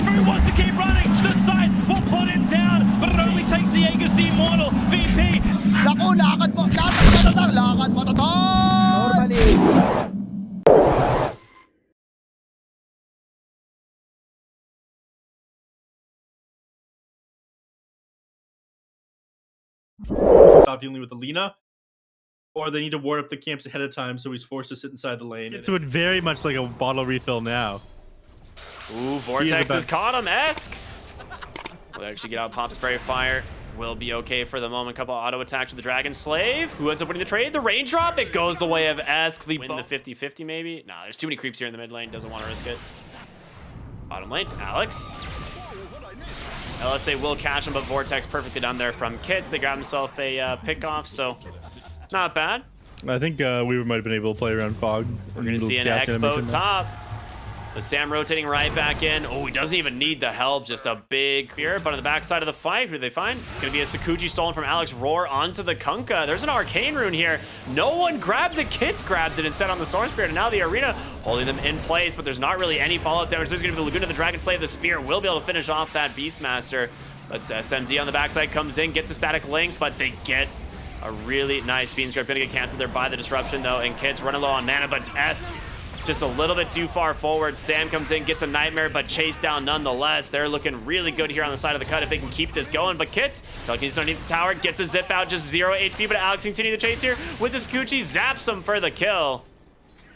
Who wants to keep running? The side will put him down, but it only takes the Aegis the Immortal. VP. Naku, lakad mo to, tol! Normally. Stop dealing with Alina, or they need to ward up the camps ahead of time, so he's forced to sit inside the lane. It's very much like a bottle refill now. Ooh, Vortex has caught him. Esk will actually get out. Pops Fairy Fire. Will be okay for the moment. Couple auto attacks with the Dragon Slave. Who ends up winning the trade? The raindrop. It goes the way of Esk. Win the 50-50 maybe. Nah, there's too many creeps here in the mid lane. Doesn't want to risk it. Bottom lane, Alex. LSA will catch him, but Vortex perfectly done there from Kits. They grab himself a pick off, so not bad. I think we might have been able to play around Fog. We're going to see an X-Boat top. With Sam rotating right back in. Oh, he doesn't even need the help. Just a big fear. But on the backside of the fight, who do they find? It's going to be a Sakuji stolen from Alex. Roar onto the Kunkka. There's an Arcane Rune here. No one grabs it. Kits grabs it instead on the Storm Spirit. And now the Arena holding them in place. But there's not really any follow-up damage. There's going to be the Laguna, the Dragon Slave. The Spear will be able to finish off that Beastmaster. But SMD on the backside comes in, gets a static link, but they get a really nice Fiend Script. Going to get canceled there by the disruption, though. And Kits running low on mana, but Esk just a little bit too far forward. Sam comes in, gets a Nightmare, but chased down nonetheless. They're looking really good here on the side of the cut if they can keep this going. But Kits, telekinesis underneath the tower, gets a zip out, just 0 HP, but Alex continue the chase here with the Sakuchi, zaps him for the kill.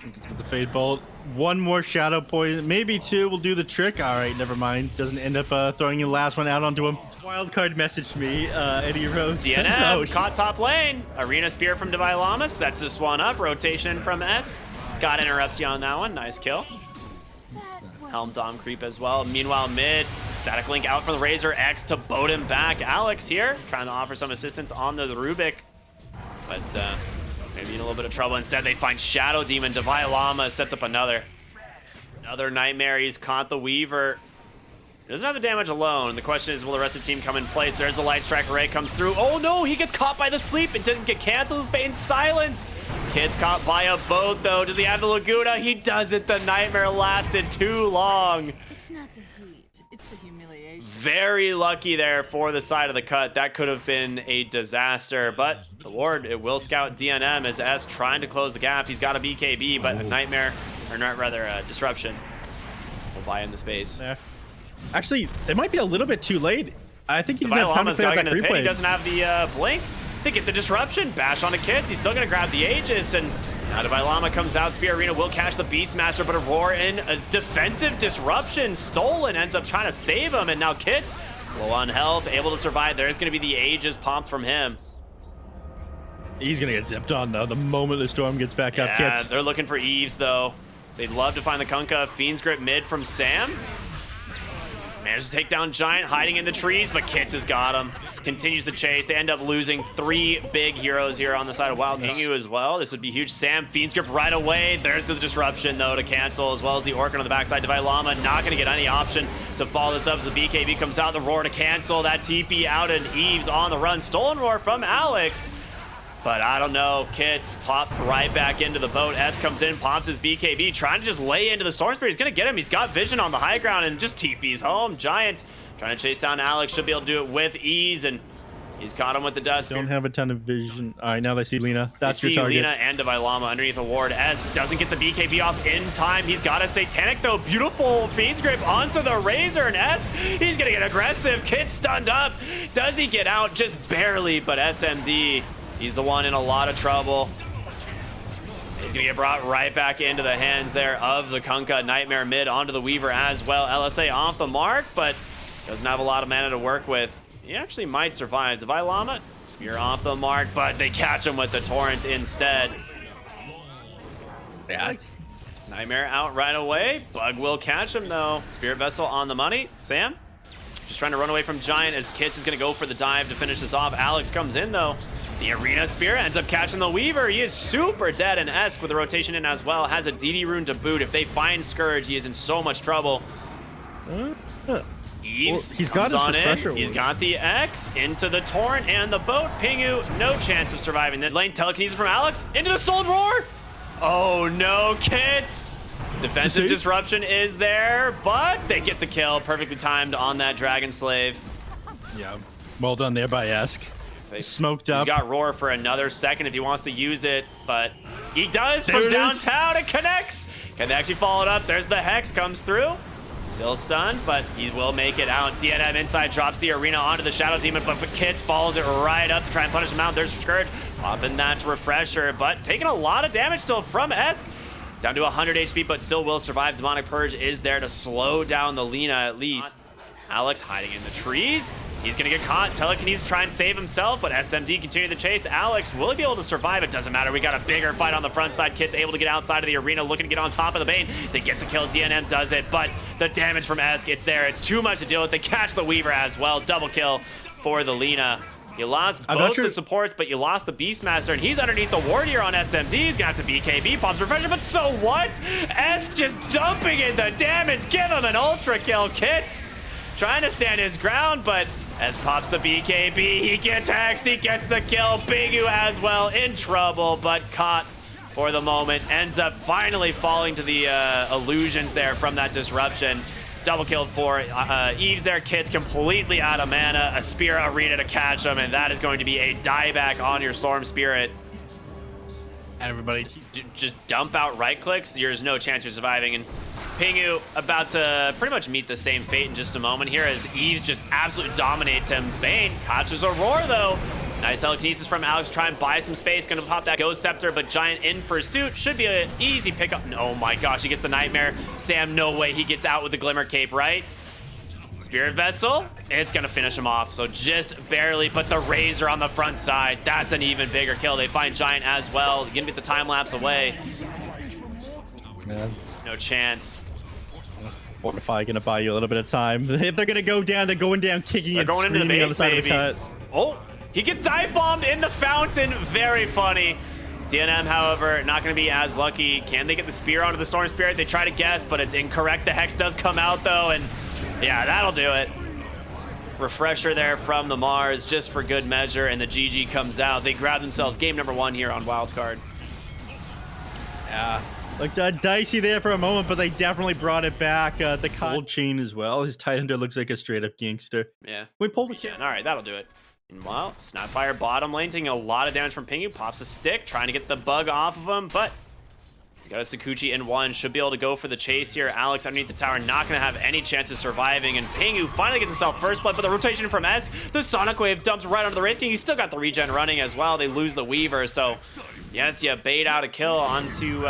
With the Fade Bolt. One more Shadow Poison, maybe two will do the trick. All right, never mind. Doesn't end up throwing the last one out onto him. Wildcard messaged me, Eddie wrote. DNF, caught top lane. Arena Spear from Divine Llama, sets this one up. Rotation from Esk. Got to interrupt you on that one. Nice kill. Helm Dom creep as well. Meanwhile, mid, static link out for the Razor X to boat him back. Alex here, trying to offer some assistance on the Rubik. But maybe in a little bit of trouble. Instead, they find Shadow Demon. Divine Llama sets up another Nightmare. He's caught the Weaver. Doesn't have the damage alone. The question is, will the rest of the team come in place? There's the Light Strike Array comes through. Oh no, he gets caught by the sleep. It didn't get canceled. Bane silenced. Kid's caught by a boat though. Does he have the Laguna? He doesn't. The Nightmare lasted too long. It's not the heat, it's the humiliation. Very lucky there for the side of the cut. That could have been a disaster, but the ward, it will scout DNM as S trying to close the gap. He's got a BKB, but a Nightmare, or not rather a Disruption, will buy in the space. Yeah. Actually, they might be a little bit too late. I think Divine Llama's got to get into the pit. He doesn't have the blink. They get the disruption. Bash onto Kits. He's still going to grab the Aegis. And now Divine Llama comes out. Spear Arena will catch the Beastmaster, but a Roar in a defensive disruption. Stolen ends up trying to save him. And now Kits, low on health, able to survive. There's going to be the Aegis pumped from him. He's going to get zipped on, though, the moment the storm gets back up. Kits. They're looking for Eves, though. They'd love to find the Kunkka. Fiend's Grip mid from Sam. Manages to take down Giant, hiding in the trees, but Kits has got him. Continues the chase. They end up losing 3 big heroes here on the side of Wild Kingu as well. This would be huge. Sam, Fiend's Grip right away. There's the disruption, though, to cancel, as well as the Orcan on the backside. Divine Llama not going to get any option to follow this up as the BKB comes out. The Roar to cancel. That TP out, and Eves on the run. Stolen Roar from Alex. But I don't know, Kits pop right back into the boat. S comes in, pops his BKB, trying to just lay into the Storm Spirit. He's gonna get him. He's got vision on the high ground and just TP's home. Giant trying to chase down Alex. Should be able to do it with ease, and he's caught him with the dust. Don't have a ton of vision. All right, now they see Lina. That's your target. Lina and Divine Llama underneath the ward. S doesn't get the BKB off in time. He's got a Satanic, though. Beautiful Fiend's Grip onto the Razor, and S, he's gonna get aggressive. Kid's stunned up. Does he get out? Just barely, but SMD, he's the one in a lot of trouble. He's gonna get brought right back into the hands there of the Kunkka. Nightmare mid onto the Weaver as well. LSA off the mark, but doesn't have a lot of mana to work with. He actually might survive. Divine Llama, Spear off the mark, but they catch him with the Torrent instead. Yeah. Nightmare out right away. Bug will catch him though. Spirit Vessel on the money. Sam just trying to run away from Giant as Kits is gonna go for the dive to finish this off. Alex comes in though. The Arena Spear ends up catching the Weaver. He is super dead, and Esk with the rotation in as well has a DD rune to boot. If they find Scourge, he is in so much trouble. Eves he's comes got on in. pressure. He's got the X into the Torrent and the boat. Pingu, no chance of surviving. The lane telekinesis from Alex into the Stolen Roar. Oh no, Kits. Defensive disruption is there, but they get the kill. Perfectly timed on that Dragon Slave. Yeah, well done there by Esk. Smoked up. He's got Roar for another second if he wants to use it, but he does from downtown. It connects. Can they actually follow it up? There's the Hex, comes through. Still stunned, but he will make it out. DNM inside drops the arena onto the Shadow Demon, but Kits follows it right up to try and punish him out. There's Scourge, popping that refresher, but taking a lot of damage still from Esk. Down to 100 HP, but still will survive. Demonic Purge is there to slow down the Lina at least. Alex hiding in the trees. He's gonna get caught. Telekinesis try and save himself, but SMD continue the chase. Alex, will he be able to survive? It doesn't matter. We got a bigger fight on the front side. Kit's able to get outside of the arena, looking to get on top of the Bane. They get the kill. DNM does it, but the damage from Esk, it's there. It's too much to deal with. They catch the Weaver as well. Double kill for the Lina. You lost both the supports, but you lost the Beastmaster, and he's underneath the ward here on SMD. He's gonna have to BKB, pops refresher, but so what? Esk just dumping in the damage. Give him an ultra kill, Kits. Trying to stand his ground, but as pops the BKB, he gets hexed, he gets the kill. Bigu as well, in trouble, but caught for the moment. Ends up finally falling to the illusions there from that disruption. Double kill for Eves there. Kits completely out of mana. A Spear Arena to catch him, and that is going to be a dieback on your Storm Spirit. Everybody just dump out right clicks. There's no chance you're surviving. And Pingu about to pretty much meet the same fate in just a moment here as Eves just absolutely dominates him. Bane catches a Roar though. Nice telekinesis from Alex, try and buy some space. Gonna pop that Ghost Scepter, but Giant in pursuit. Should be an easy pickup. Oh my gosh, he gets the Nightmare. Sam, no way he gets out with the Glimmer Cape, right? Spirit Vessel, it's gonna finish him off. So just barely, but the Razor on the front side, that's an even bigger kill. They find Giant as well. Gonna get the time lapse away. Man. No chance. Fortify gonna buy you a little bit of time. If they're gonna go down, they're going down, kicking they're and going into the screaming on the base, side maybe. of the cut. Oh, he gets dive bombed in the fountain. Very funny. DNM, however, not going to be as lucky. Can they get the spear onto the Storm Spirit? They try to guess, but it's incorrect. The Hex does come out, though, and yeah, that'll do it. Refresher there from the Mars, just for good measure, and the GG comes out. They grab themselves game number 1 here on Wildcard. Yeah. Looked dicey there for a moment, but they definitely brought it back. The cold chain as well. His Tidehunter looks like a straight-up gangster. Yeah. We pulled the kill. All right, that'll do it. Meanwhile, Snapfire bottom lane taking a lot of damage from Pingu. Pops a stick, trying to get the bug off of him, but he's got a Sakuchi in one. Should be able to go for the chase here. Alex underneath the tower, not going to have any chance of surviving, and Pingu finally gets himself first blood, but the rotation from Esk, the Sonic Wave dumps right onto the Wraith King. He's still got the regen running as well. They lose the Weaver, so yes, you bait out a kill onto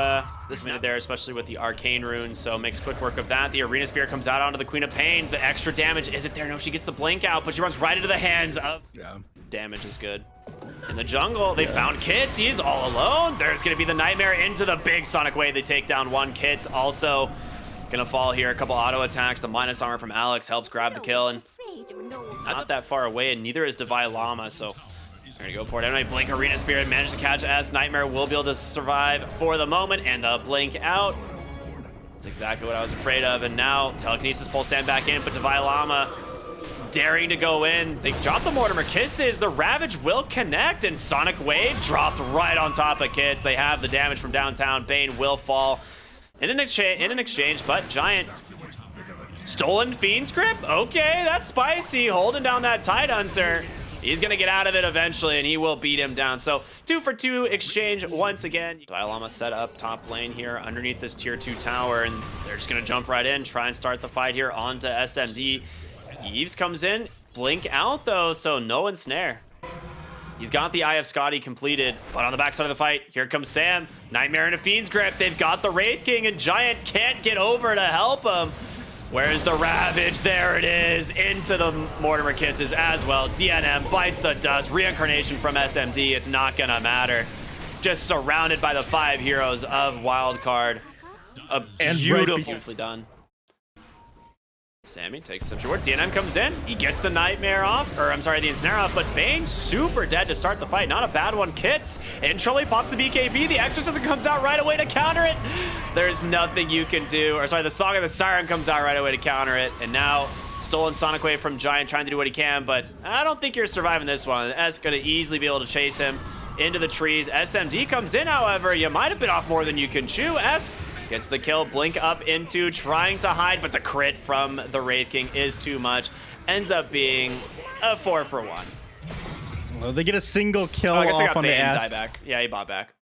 this there, especially with the Arcane Rune, so makes quick work of that. The Arena Spear comes out onto the Queen of Pain. The extra damage, is it there? No, she gets the blink out, but she runs right into the hands of... Yeah. Damage is good. In the jungle, they found Kits. He is all alone. There's going to be the Nightmare into the big Sonic Wave. They take down one. Kits also going to fall here. A couple auto attacks. The minus armor from Alex helps grab the kill, and that's not that far away, and neither is Divine Llama, so they're going to go for it. Anyway, Blink Arena Spirit managed to catch S. Nightmare will be able to survive for the moment, and the blink out. That's exactly what I was afraid of, and now Telekinesis pulls Sam back in, but Divine Llama daring to go in. They drop the Mortimer Kisses. The Ravage will connect, and Sonic Wave dropped right on top of Kits. They have the damage from downtown. Bane will fall in an exchange, but Giant stolen Fiend's Grip. Okay, that's spicy. Holding down that Tidehunter. He's gonna get out of it eventually, and he will beat him down. So 2 for 2 exchange once again. Dialama set up top lane here underneath this tier 2 tower, and they're just gonna jump right in, try and start the fight here onto SMD. Eves comes in, blink out though, so no ensnare. He's got the Eye of Scotty completed, but on the backside of the fight, here comes Sam. Nightmare in a Fiend's Grip. They've got the Wraith King, and Giant can't get over to help him. Where's the Ravage? There it is, into the Mortimer Kisses as well. DNM bites the dust, reincarnation from SMD. It's not gonna matter. Just surrounded by the 5 heroes of Wildcard. Beautifully done. Sammy takes some short. DNM comes in. He gets the Nightmare off, or I'm sorry, the Ensnare off, but Bane super dead to start the fight. Not a bad one. Kits. And Trolley pops the BKB. The Exorcism comes out right away to counter it. There's nothing you can do. Or sorry, the Song of the Siren comes out right away to counter it. And now stolen Sonic Wave from Giant, trying to do what he can, but I don't think you're surviving this one. S gonna easily be able to chase him into the trees. SMD comes in, however. You might have been off more than you can chew. S Gets the kill, blink up into, trying to hide, but the crit from the Wraith King is too much. Ends up being a 4 for 1. Well, they get a single kill I guess they off got on the Bane die S. back. Yeah, he bought back.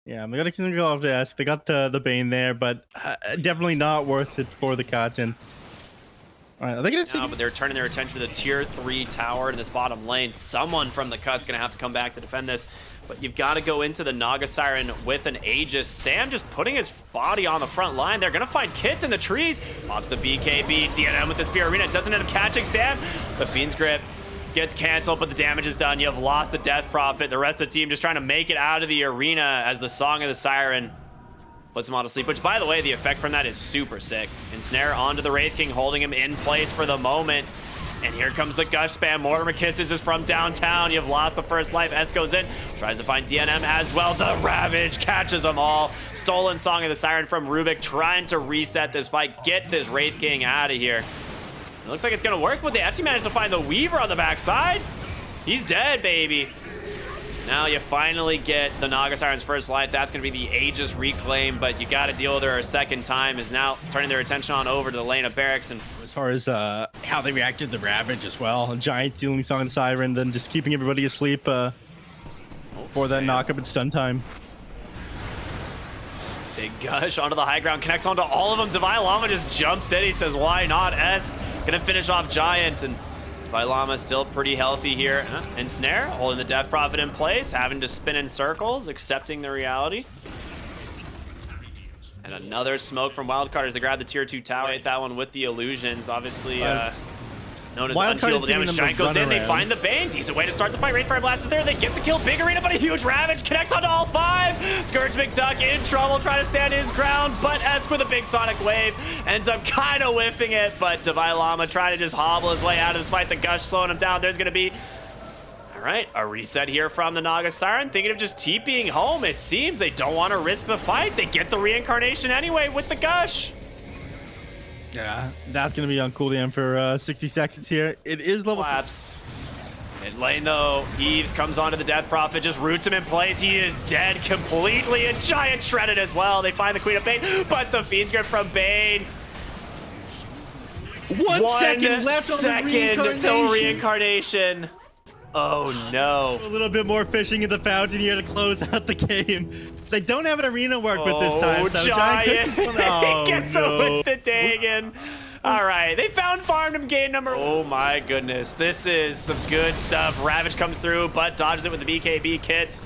Yeah, they got a single kill off the S. They got the Bane there, but definitely not worth it for the Cotton. All right, are they gonna No, but they're turning their attention to the tier 3 tower in this bottom lane. Someone from the cut's gonna have to come back to defend this. But you've got to go into the Naga Siren with an Aegis. Sam just putting his body on the front line. They're gonna find kits in the trees. Pops the BKB. DNM with the Spear Arena. Doesn't end up catching Sam. The Fiend's Grip gets canceled, but the damage is done. You have lost the Death Prophet. The rest of the team just trying to make it out of the arena as the Song of the Siren puts him on to sleep, which, by the way, the effect from that is super sick. Ensnare onto the Wraith King, holding him in place for the moment. And here comes the Gush spam. Mortimer Kisses is from downtown. You've lost the first life. S goes in, tries to find DNM as well. The Ravage catches them all. Stolen Song of the Siren from Rubik, trying to reset this fight, get this Wraith King out of here. It looks like it's gonna work, but they actually managed to find the Weaver on the backside. He's dead, baby. Now you finally get the Naga Siren's first life. That's going to be the Aegis reclaim, but you got to deal with her a second time. Is now turning their attention on over to the lane of Barracks. And as far as how they reacted to the Ravage as well, a giant stealing Song of the Siren, then just keeping everybody asleep for that knock-up and stun time. Big Gush onto the high ground, connects onto all of them. Divine Llama just jumps in. He says, why not? S gonna finish off Giant, and Divine Llama still pretty healthy here. Ensnare, holding the Death Prophet in place, having to spin in circles, accepting the reality. And another smoke from Wildcard as they grab the tier 2 tower. Hit that one with the illusions, obviously known as unhealable damage. Giant goes in, they find the Bane. Decent way to start the fight. Rainfire Blast is there. They get the kill. Big Arena, but a huge Ravage connects onto all 5. Scourge McDuck in trouble, trying to stand his ground, but Esk with a big Sonic Wave ends up kind of whiffing it, but Divine Llama trying to just hobble his way out of this fight. The Gush slowing him down. There's going to be, all right, a reset here from the Naga Siren. Thinking of just TPing home. It seems they don't want to risk the fight. They get the reincarnation anyway with the Gush. Yeah, that's going to be on cooldown for 60 seconds here. It is level... Collapse. Mid lane, though, Eves comes onto the Death Prophet, just roots him in place. He is dead completely, and Giant shredded as well. They find the Queen of Bane, but the Fiend's Grip from Bane. One second left on the reincarnation. Till reincarnation. Oh, no. A little bit more fishing in the fountain here to close out the game. They don't have an arena work with this time. So Giant. Oh, gets him with the Dagon. All right, they found Farmdom game number. Oh my goodness, this is some good stuff. Ravage comes through, but dodges it with the BKB kits.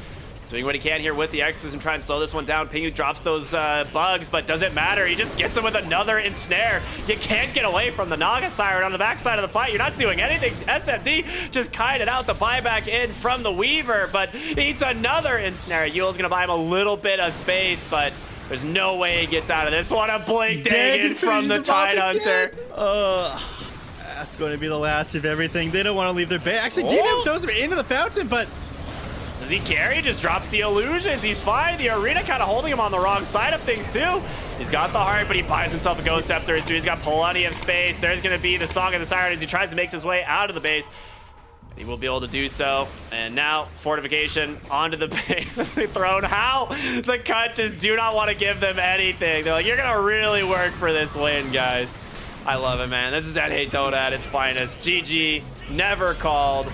Doing what he can here with the exorcism, trying to slow this one down. Pingu drops those bugs, but doesn't matter. He just gets him with another ensnare. You can't get away from the Naga Siren on the backside of the fight. You're not doing anything. SMD just kited out the buyback in from the Weaver, but eats another ensnare. Yule's gonna buy him a little bit of space, but there's no way he gets out of this one. A Blink Dagon from the Tidehunter. That's going to be the last of everything. They don't want to leave their base. Actually, DNM throws him into the fountain, but... Does he carry? Just drops the illusions. He's fine. The arena kind of holding him on the wrong side of things, too. He's got the heart, but he buys himself a Ghost Scepter, so he's got plenty of space. There's going to be the Song of the Siren as he tries to make his way out of the base. He will be able to do so. And now, Fortification onto the throne. How? The Cut just do not want to give them anything. They're like, you're going to really work for this win, guys. I love it, man. This is Hate Dota at its finest. GG. Never called.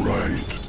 Right.